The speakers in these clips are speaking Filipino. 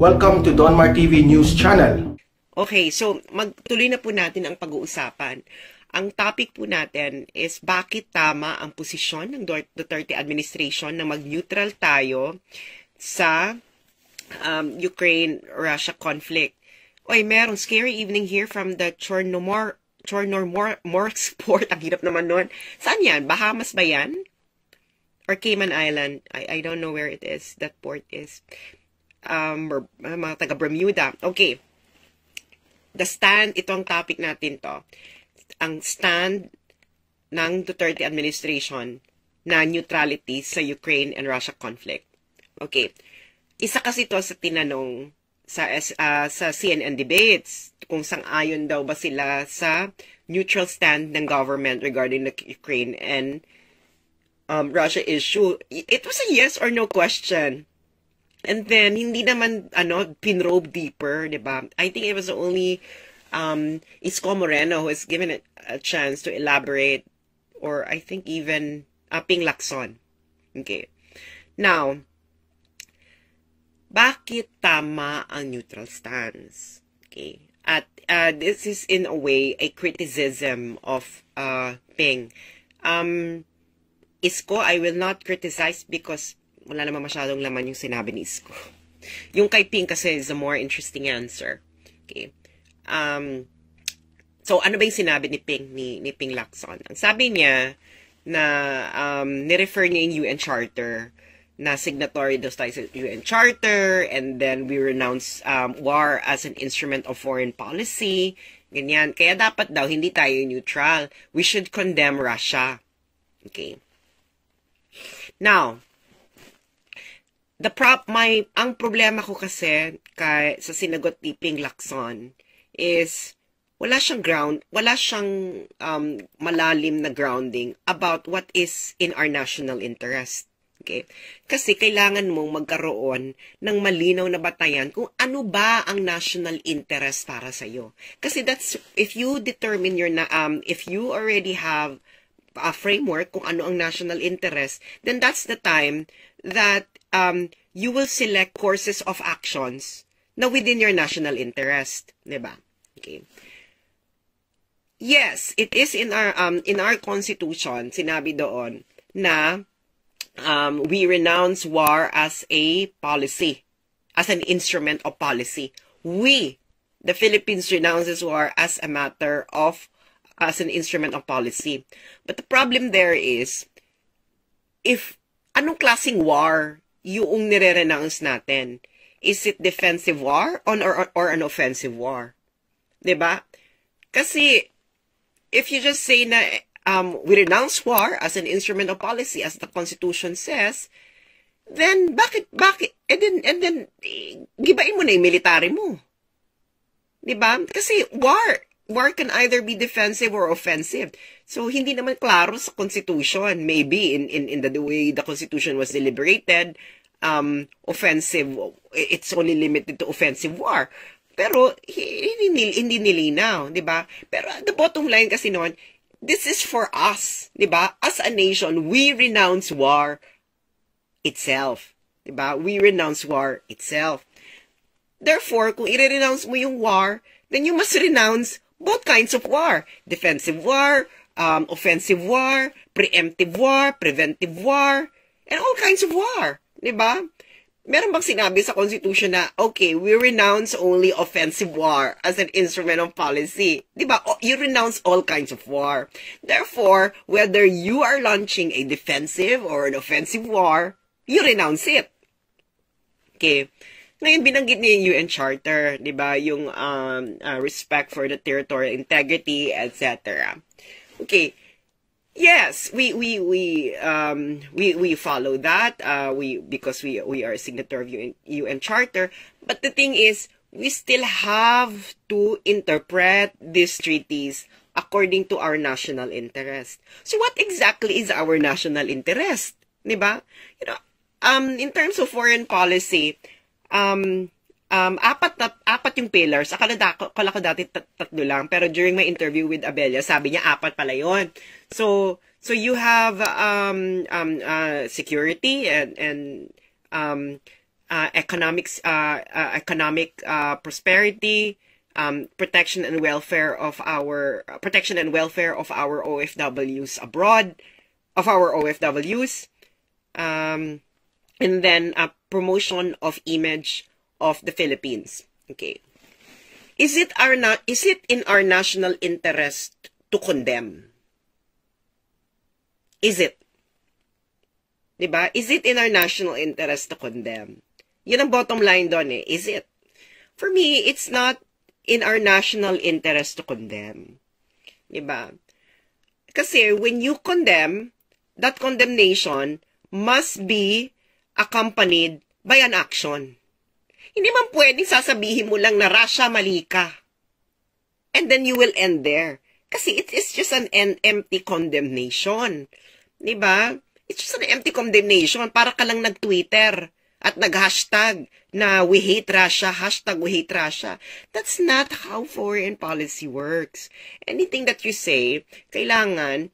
Welcome to Donmar TV News Channel. Okay, so magtuloy na po natin ang pag-uusapan. Ang topic po natin is bakit tama ang posisyon ng Duterte administration na mag-neutral tayo sa Ukraine-Russia conflict. Oy, merong scary evening here from the Chornomorsk port. Ang hirap naman nun. Saan yan? Bahamas ba yan? Or Cayman Island? I don't know where it is. That port is. Mga taga Bermuda. Okay. The stand, ito ang topic natin to. Ang stand ng Duterte administration na neutrality sa Ukraine and Russia conflict. Okay. Isa kasi to sa tinanong sa CNN debates kung sang-ayon daw ba sila sa neutral stand ng government regarding the Ukraine and Russia issue. It was a yes or no question. And then, hindi naman, pinrobe deeper, di ba? I think it was only Isko Moreno who was given a chance to elaborate, or I think even Ping Lacson. Okay. Now, bakit tama ang neutral stance? Okay. At this is in a way a criticism of Ping. Isko, I will not criticize because wala naman masyadong laman yung sinabi ni Isko. Yung kay Ping kasi is a more interesting answer. Okay. So, ano ba yung sinabi ni Ping, ni Ping Lacson? Ang sabi niya na nirefer niya yung UN Charter, na signatory daw tayo sa UN Charter, and then we renounce war as an instrument of foreign policy. Ganyan. Kaya dapat daw hindi tayo neutral. We should condemn Russia. Okay. Now, ang problema ko kasi sa sinagot ni Ping Lacson is wala siyang malalim na grounding about what is in our national interest. Okay? Kasi kailangan mong magkaroon ng malinaw na batayan kung ano ba ang national interest para sa iyo. Kasi if you determine if you already have a framework kung ano ang national interest, then that's the time that you will select courses of actions na within your national interest, diba? Okay. Yes, it is in our constitution, sinabi doon na we renounce war as a policy, as an instrument of policy. We, the Philippines, renounces war as an instrument of policy. But the problem there is, anong klaseng war yung nire-renounce natin? Is it defensive war or an offensive war? Diba? Kasi, if you just say na we renounce war as an instrument of policy, as the Constitution says, then bakit? And then gibain mo na yung military mo. Diba? Kasi war can either be defensive or offensive. So, hindi naman klaro sa Constitution. Maybe in the way the Constitution was deliberated, offensive, it's only limited to offensive war. Pero, hindi nilinaw, di ba? Pero the bottom line kasi noon, this is for us, di ba? As a nation, we renounce war itself. Di ba? We renounce war itself. Therefore, kung i-renounce mo yung war, then you must renounce both kinds of war. Defensive war, offensive war, preemptive war, preventive war, and all kinds of war. Diba? Meron bang sinabi sa Constitution na, okay, we renounce only offensive war as an instrument of policy? Diba? You renounce all kinds of war. Therefore, whether you are launching a defensive or an offensive war, you renounce it. Okay. Ngayon, binanggit niya yung UN Charter, di ba? Yung respect for the territorial integrity, etc. Okay. Yes, we follow that. Because we are a signatory of UN Charter. But the thing is, we still have to interpret these treaties according to our national interest. So, what exactly is our national interest? Di ba? You know, in terms of foreign policy, apat yung pillars. Akala ko dati tatlo lang, pero during my interview with Abella, sabi niya apat pala yun. So you have security and economic prosperity, protection and welfare of our OFWs abroad, and then promotion of image of the Philippines. Okay, is it in our national interest to condemn? Is it? Diba? Is it in our national interest to condemn? Yun ang bottom line doon eh. Is it? For me, it's not in our national interest to condemn. Diba? Kasi when you condemn, that condemnation must be accompanied by an action. Hindi man pwedeng sasabihin mo lang na Russia, mali ka. And then you will end there. Kasi it is just an empty condemnation. Diba? It's just an empty condemnation. Para ka lang nag-Twitter at nag-hashtag na we hate Russia, hashtag we hate Russia. That's not how foreign policy works. Anything that you say, kailangan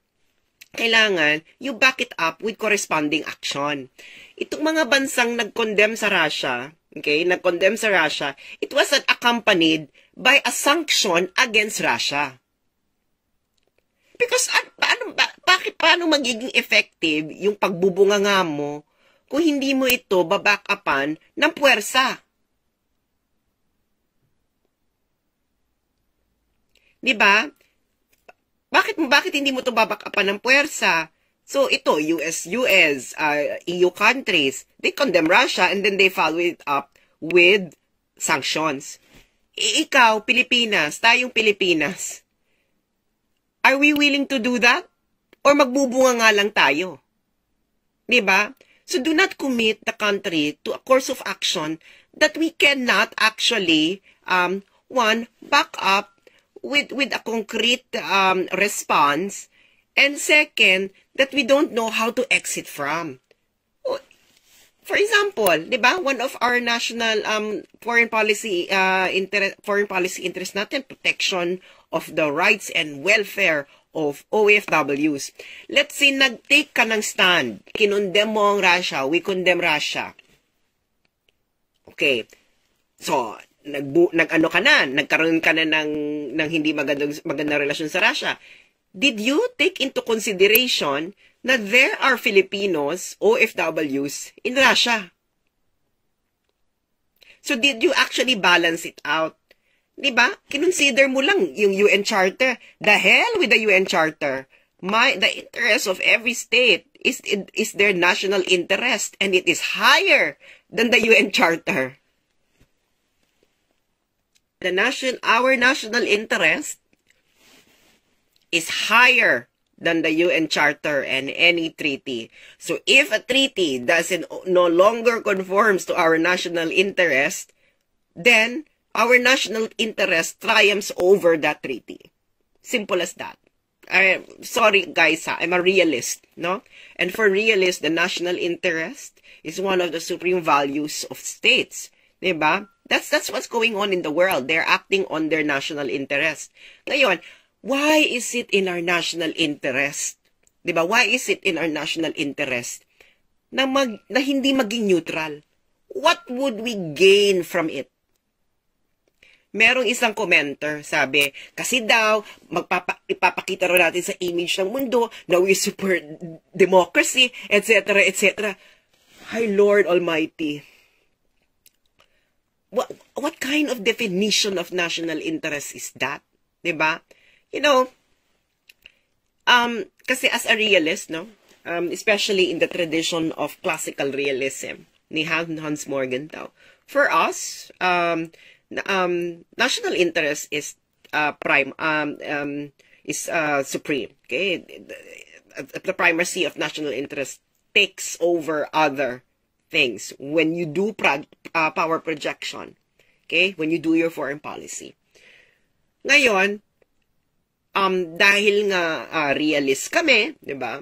you back it up with corresponding action. Itong mga bansang nag-condemn sa Russia, okay, nag-condemn sa Russia, it was accompanied by a sanction against Russia. Because paano magiging effective yung pagbubunganga mo kung hindi mo ito baback upan ng puwersa? Diba? Bakit hindi mo ito baback upan ng puwersa? So ito, EU countries, they condemn Russia and then they follow it up with sanctions. Ikaw, Pilipinas, tayong Pilipinas, are we willing to do that? Or magbubunga nga lang tayo? Diba? So do not commit the country to a course of action that we cannot actually, back up with a concrete response, and second, that we don't know how to exit from. For example, diba, one of our national foreign policy interest natin, protection of the rights and welfare of OFWs. Let's say nag-take ka ng stand, kinondem mo ang Russia, we condemn Russia. Okay. So, nagkaroon ka na ng hindi magandang relasyon sa Russia. Did you take into consideration na there are Filipinos, OFWs, in Russia? So did you actually balance it out? Diba? Kinonsider mo lang yung UN Charter. The hell with the UN Charter. The interest of every state is their national interest, and it is higher than the UN Charter. Our national interest is higher than the UN Charter and any treaty. So if a treaty no longer conforms to our national interest, then our national interest triumphs over that treaty. Simple as that. Sorry guys, I'm a realist, no? And for realists, the national interest is one of the supreme values of states. Diba? That's what's going on in the world. They're acting on their national interest. Ngayon, why is it in our national interest? Diba? Why is it in our national interest na hindi maging neutral? What would we gain from it? Merong isang commenter, sabi, kasi daw, ipapakita rin natin sa image ng mundo na we support democracy, etc., etc. Hi, Lord Almighty. What kind of definition of national interest is that? Diba? You know, kasi as a realist, no, especially in the tradition of classical realism ni Hans Morgenthau, for us, national interest is supreme. Okay, the primacy of national interest takes over other things when you do power projection. Okay, when you do your foreign policy. Ngayon, dahil nga realist kami, di ba?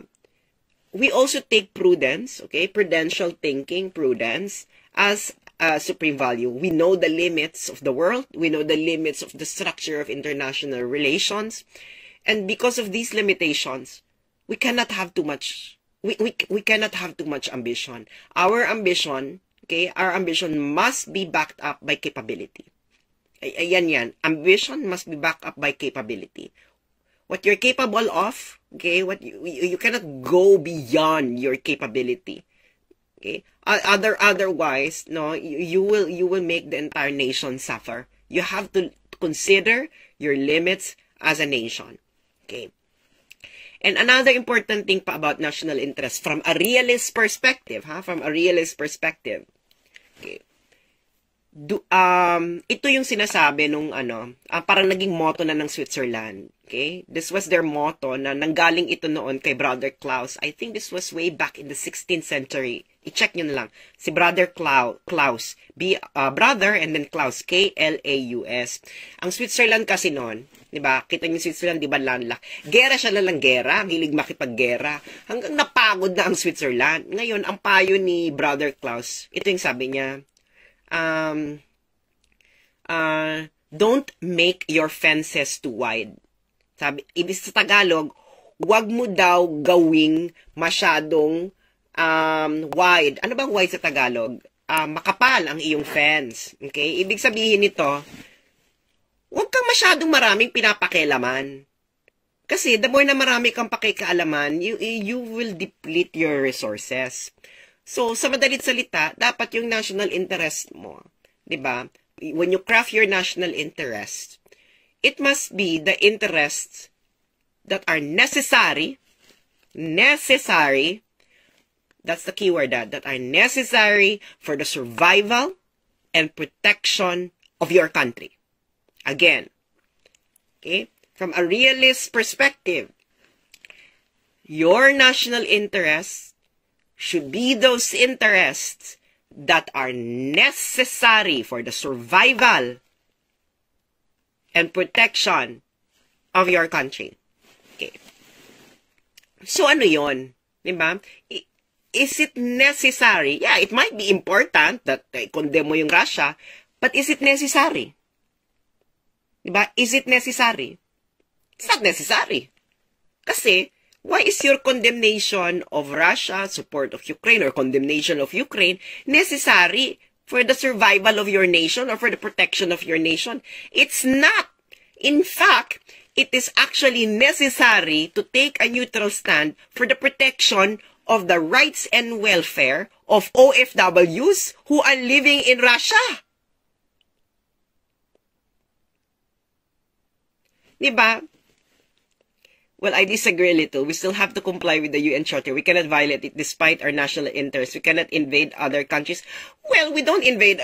We also take prudence, okay, prudential thinking, prudence, as supreme value. We know the limits of the world. We know the limits of the structure of international relations. And because of these limitations, we cannot have too much, we cannot have too much ambition. Our ambition, Okay? Our ambition must be backed up by capability. Ayan yan. Ambition must be backed up by capability. What you're capable of, okay, what you cannot go beyond your capability. Okay? Otherwise, no, you will make the entire nation suffer. You have to consider your limits as a nation. Okay? And another important thing pa about national interest from a realist perspective, from a realist perspective. Okay. Ito yung sinasabi nung parang naging motto na ng Switzerland. Okay? This was their motto na nanggaling ito noon kay Brother Klaus. I think this was way back in the 16th century. I-check nyo na lang. Si Brother Klaus. Brother and then Klaus. K-L-A-U-S. Ang Switzerland kasi noon, di ba? Kita nyo Switzerland, di ba landlocked? Gera siya lang gera. Hilig makipaggera. Hanggang napagod na ang Switzerland. Ngayon, ang payo ni Brother Klaus, ito yung sabi niya, don't make your fences too wide. Sabi, ibig sa Tagalog, wag mo daw gawing masyadong wide. Ano bang wide sa Tagalog? Makapal ang iyong fence. Okay? Ibig sabihin nito, wag kang masyadong maraming pinapakialaman. Kasi the more na marami kang pakikialaman, you will deplete your resources. So, sa madalit salita, dapat yung national interest mo, di ba? When you craft your national interest, it must be the interests that are necessary, that's the keyword, that are necessary for the survival and protection of your country. Again, okay? From a realist perspective, your national interests should be those interests that are necessary for the survival and protection of your country. Okay. So, ano yun? Diba? Is it necessary? Yeah, it might be important that condemn mo yung Russia, but is it necessary? Diba? Is it necessary? It's not necessary. Kasi, why is your condemnation of Russia, support of Ukraine, or condemnation of Ukraine necessary for the survival of your nation or for the protection of your nation? It's not. In fact, it is actually necessary to take a neutral stand for the protection of the rights and welfare of OFWs who are living in Russia. Diba? Well, I disagree a little. We still have to comply with the UN Charter. We cannot violate it despite our national interests. We cannot invade other countries. Well, we don't invade.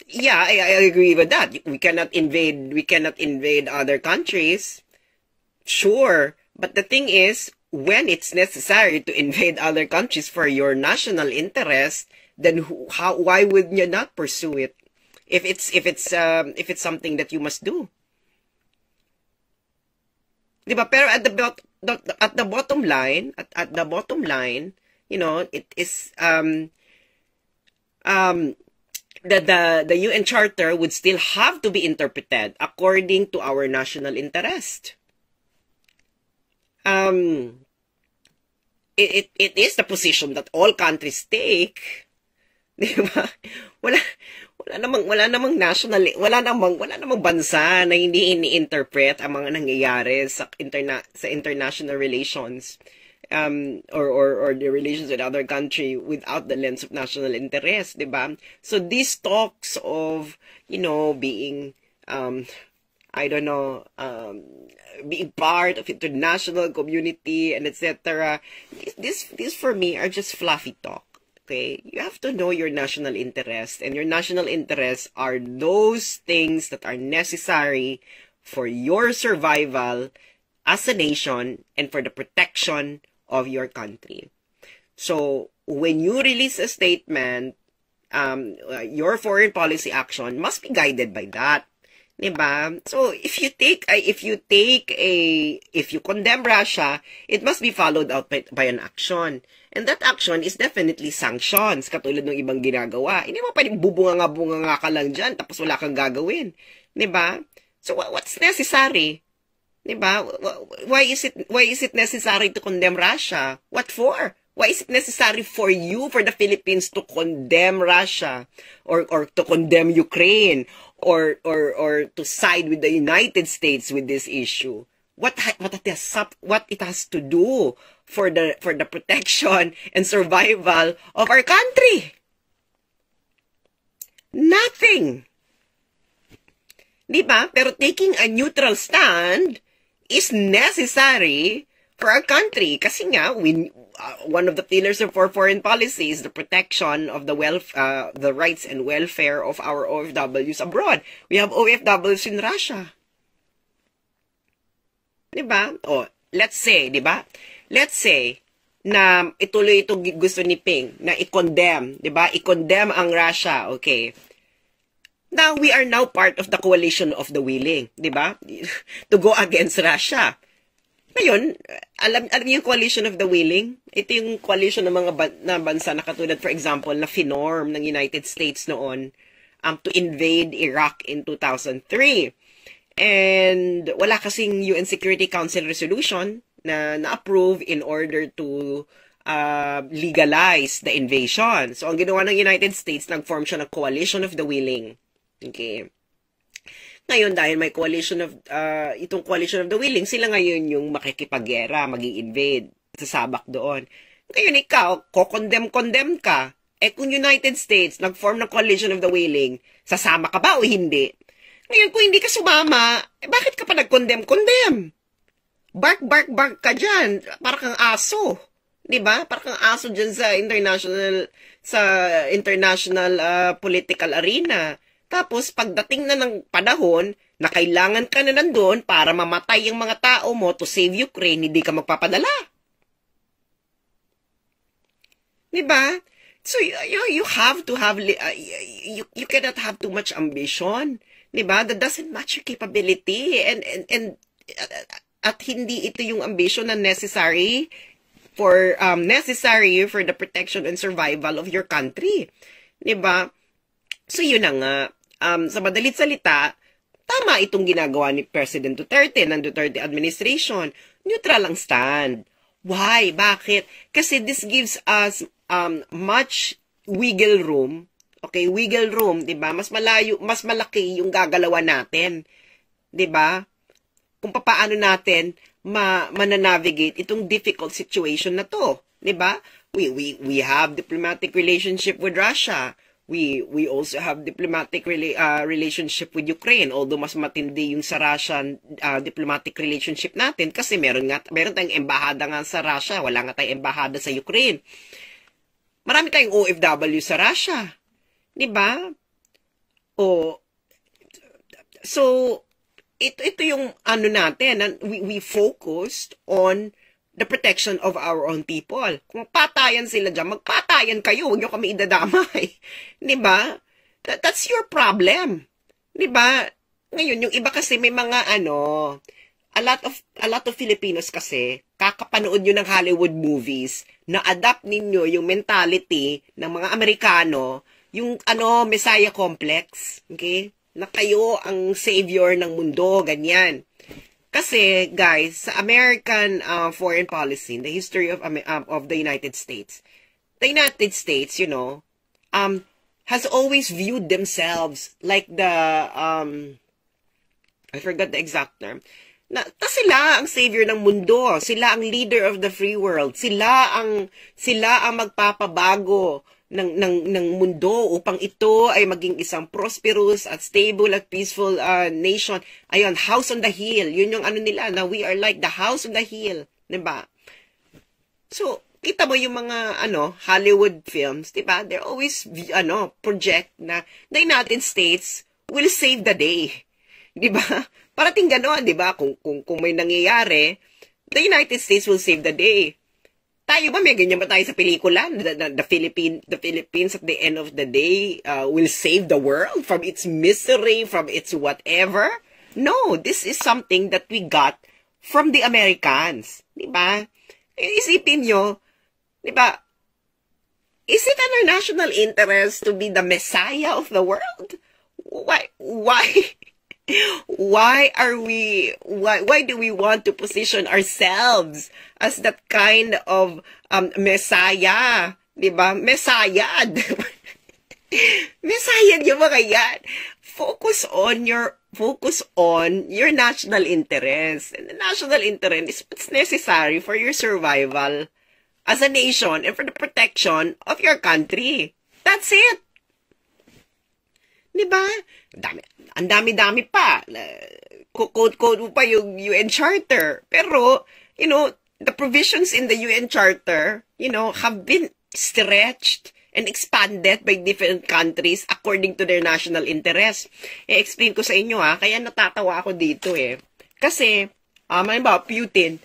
Yeah, I agree with that. We cannot invade other countries. Sure. But the thing is, when it's necessary to invade other countries for your national interest, then why would you not pursue it? If it's something that you must do. Diba? Pero at the bottom line, you know, it is the UN Charter would still have to be interpreted according to our national interest. It is the position that all countries take. Diba? Wala namang bansa na hindi ini-interpret ang mga nangyayari sa international relations or the relations with other country without the lens of national interest, diba? So these talks of, you know, being being part of international community and etc. These for me are just fluffy talk. Okay, you have to know your national interest, and your national interests are those things that are necessary for your survival as a nation and for the protection of your country. So, when you release a statement, your foreign policy action must be guided by that. Diba? So, if you condemn Russia, it must be followed out by an action. And that action is definitely sanctions, katulad ng ibang ginagawa. Hindi mo pwedeng bubunga ka lang dyan, tapos wala kang gagawin. Diba? So, what's necessary? Diba? Why is it necessary to condemn Russia? What for? Why is it necessary for you, for the Philippines, to condemn Russia or to condemn Ukraine or to side with the United States with this issue? What it has to do for the protection and survival of our country? Nothing. Diba? Pero taking a neutral stand is necessary for our country. Kasi nga, one of the pillars of our foreign policy is the protection of the rights and welfare of our OFWs abroad. We have OFWs in Russia. Diba? O, let's say, diba? Let's say, na ituloy itong gusto ni Ping, na i-condemn, diba? I-condemn ang Russia, okay? Now, we are now part of the coalition of the willing, diba? To go against Russia. Ngayon, alam niyo yung coalition of the willing? Ito yung coalition ng mga bansa na katulad, for example, na finorm ng United States noon to invade Iraq in 2003. And wala kasing UN Security Council resolution na na-approve in order to legalize the invasion. So, ang ginawa ng United States, nag-form siya ng coalition of the willing. Okay. Ngayon, dahil may coalition of, itong coalition of the willing, sila ngayon yung makikipaggera, mag-i-invade, sasabak doon. Ngayon, ikaw, condemn ka. Kung United States nag-form ng coalition of the willing, sasama ka ba o hindi? Ngayon, kung hindi ka sumama, bakit ka pa nag-condemn? Bark ka dyan. Para kang aso. Diba? Para kang aso dyan sa international political arena. Tapos, pagdating na ng panahon na kailangan ka na nandun para mamatay yung mga tao mo to save Ukraine, hindi ka magpapadala. Diba? So, you have to have, you cannot have too much ambition. Diba? That doesn't match your capability. At hindi ito yung ambition na necessary for the protection and survival of your country. Diba? So, yun na nga. Sa madalit salita, tama itong ginagawa ni President Duterte, ng Duterte administration. Neutral ang stand. Why? Bakit? Kasi this gives us much wiggle room. Okay, wiggle room, 'di ba? Mas malaki yung gagalawan natin. 'Di ba? Kung paano natin mananavigate itong difficult situation na 'to, 'di ba? We have diplomatic relationship with Russia. We also have diplomatic relationship with Ukraine, although mas matindi yung sa Russian diplomatic relationship natin kasi meron tayong embahada nga sa Russia, wala nga tayong embahada sa Ukraine. Marami tayong OFW sa Russia. 'Di ba? So ito yung ano natin, we focused on the protection of our own people. Kung patayan sila dyan, magpatayan kayo. Huwag nyo kami idadamay. Diba? That's your problem. Diba? Ngayon, yung iba kasi may mga a lot of Filipinos kasi, kakapanood nyo ng Hollywood movies, na adapt ninyo yung mentality ng mga Amerikano, yung Messiah complex. Okay? Na kayo ang savior ng mundo, ganyan. Kasi, guys, sa American foreign policy, in the history of the United States, has always viewed themselves like the, I forgot the exact term, sila ang savior ng mundo, sila ang leader of the free world, sila ang magpapabago ng mundo upang ito ay maging isang prosperous at stable at peaceful nation. Ayun, house on the hill. Yun yung nila, na we are like the house on the hill. Diba? So, kita mo yung mga Hollywood films, diba? They're always project na the United States will save the day. Diba? Parating gano'n, diba? Kung may nangyayari, the United States will save the day. Tayo ba, may ganyan ba tayo sa pelikula? The Philippines at the end of the day will save the world from its misery, from its whatever? No, this is something that we got from the Americans. Diba? Isipin nyo, diba? Is it our national interest to be the Messiah of the world? Why? Why do we want to position ourselves as that kind of messiah? Diba? Messiah. Messiah yung mga yan. Focus on your national interest. And the national interest is what's necessary for your survival as a nation and for the protection of your country. That's it. Diba? Ang dami-dami pa. Code mo pa yung UN Charter. Pero, the provisions in the UN Charter, have been stretched and expanded by different countries according to their national interest. I-explain ko sa inyo kaya natatawa ako dito Kasi, Putin,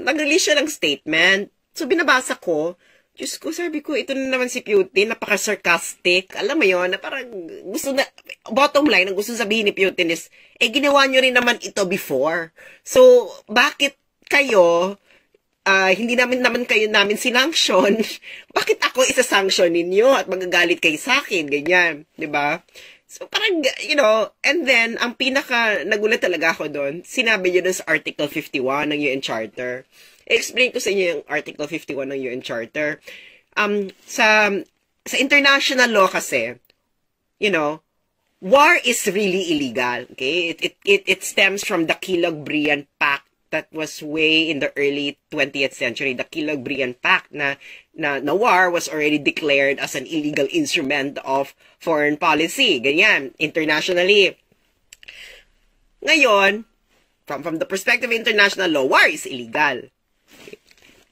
nag-release siya ng statement. So, binabasa ko, Diyos ko, sabi ko, ito na naman si Putin, napaka-sarcastic. Alam mo yon na parang bottom line, ang gusto sabihin ni Putin is, ginawa nyo rin naman ito before. So, bakit kayo, hindi namin kayo sinanction, bakit ako isa-sanction ninyo at magagalit kayo sa akin, ganyan, di ba? So, parang, and then, ang nagulat talaga ako doon, sinabi nyo doon sa Article 51 ng UN Charter. I-explain ko sa inyo yung Article 51 ng UN Charter. Sa international law kasi, war is really illegal. Okay? It stems from the Kilog-Briand Pact that was way in the early 20th century. The Kilog-Briand Pact na war was already declared as an illegal instrument of foreign policy. Ganyan, internationally. Ngayon, from the perspective of international law, war is illegal.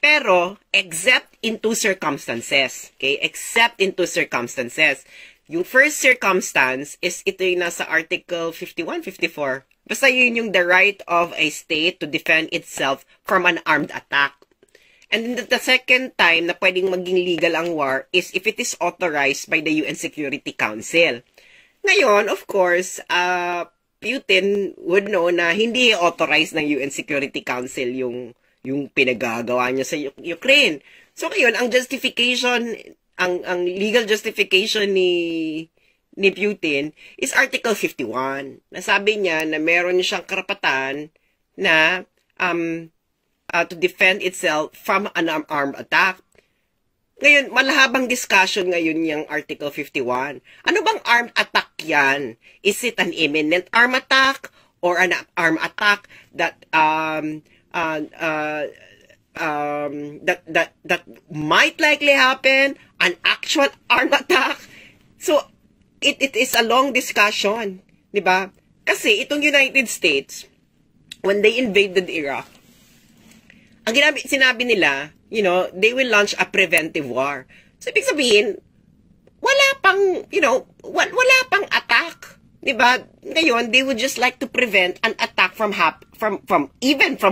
Pero, except in two circumstances. Okay? Except in two circumstances. Yung first circumstance is ito yung nasa Article 51, 54. Basta yun yung the right of a state to defend itself from an armed attack. And then the second time na pwedeng maging legal ang war is if it is authorized by the UN Security Council. Ngayon, of course, Putin would know na hindi authorized ng UN Security Council yung pinagagawa niya sa Ukraine. So ngayon, ang justification, ang legal justification ni Putin is Article 51. Nasabi niya na meron siyang karapatan na to defend itself from an armed attack. Ngayon, malahabang discussion ngayon yung Article 51. Ano bang armed attack yan? Is it an imminent armed attack or an armed attack that that might likely happen, an actual armed attack? So, it is a long discussion, di ba? Kasi itong United States, when they invaded Iraq, ang sinabi nila, they will launch a preventive war. So, ibig sabihin, wala pang attack. Diba? Ngayon, they would just like to prevent an attack from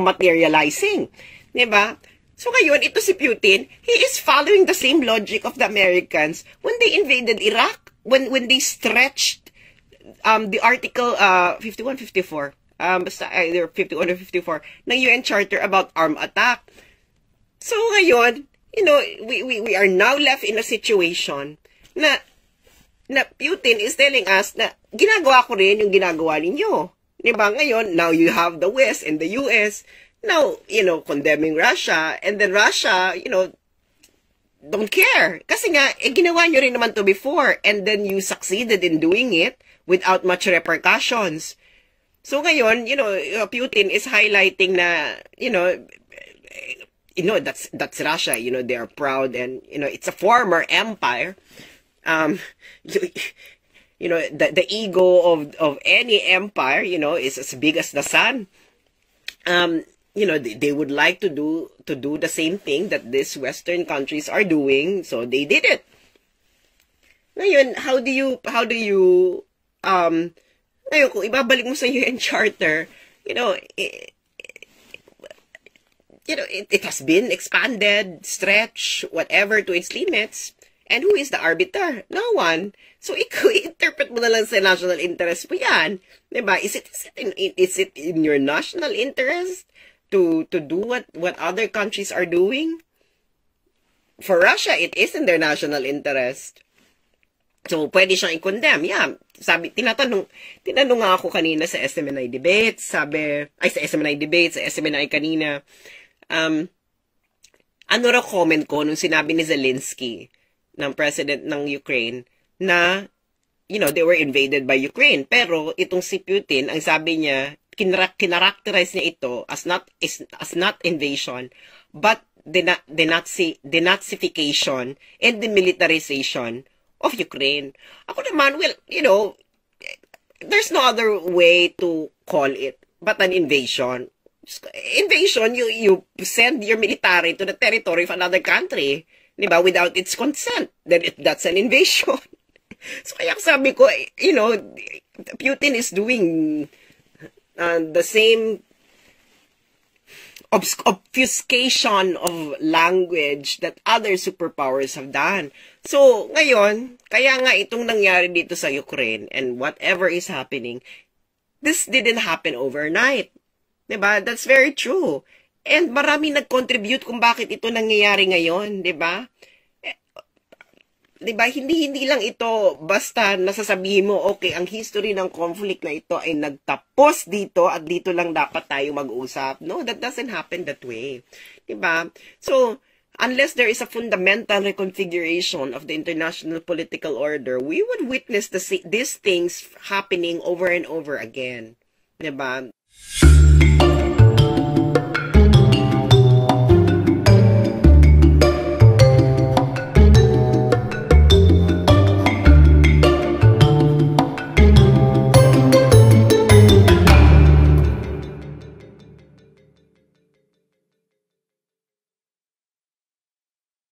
materializing. Diba? So ngayon, ito si Putin, he is following the same logic of the Americans when they invaded Iraq, when they stretched the Article 51, 54, basta either 51 or 54 ng UN Charter about armed attack. So ngayon, we are now left in a situation na Putin is telling us na ginagawa ko rin yung ginagawa ninyo. Diba? Ngayon, now you have the West and the US now, condemning Russia, and then Russia, don't care. Kasi nga, ginawa nyo rin naman to before, and then you succeeded in doing it without much repercussions. So ngayon, Putin is highlighting na, that's Russia, they are proud, and, it's a former empire. The ego of any empire, is as big as the sun. They would like to do the same thing that these Western countries are doing, so they did it. Ngayon, how do you ngayon, kung ibabalik mo sa UN Charter, it has been expanded, stretched, whatever to its limits. And who is the arbiter? No one. So, i-interpret mo na lang sa national interest mo yan. Diba? Is it in your national interest to do what other countries are doing? For Russia, it is in their national interest. So, pwede siyang i-condemn. Yeah, sabi, tinanong nga ako kanina sa SMNI debate, sa SMNI debate, sa SMNI kanina, ano raw comment ko nung sinabi ni Zelensky, ng president ng Ukraine, na, they were invaded by Ukraine. Pero, itong si Putin, ang sabi niya, kinarakterize niya ito as not invasion, but denazification and demilitarization of Ukraine. Ako naman, well, there's no other way to call it but an invasion. Invasion, you send your military to the territory of another country, diba, without its consent. Then that's an invasion. So kaya sabi ko, Putin is doing the same obfuscation of language that other superpowers have done. So, ngayon, kaya nga itong nangyari dito sa Ukraine and whatever is happening, this didn't happen overnight. Diba? That's very true. And marami nag-contribute kung bakit ito nangyayari ngayon, diba? Diba? Hindi lang ito basta nasasabihin mo, okay, ang history ng conflict na ito ay nagtapos dito at dito lang dapat tayo mag-usap. No, that doesn't happen that way. Diba? So, unless there is a fundamental reconfiguration of the international political order, we would witness these things happening over and over again. Diba?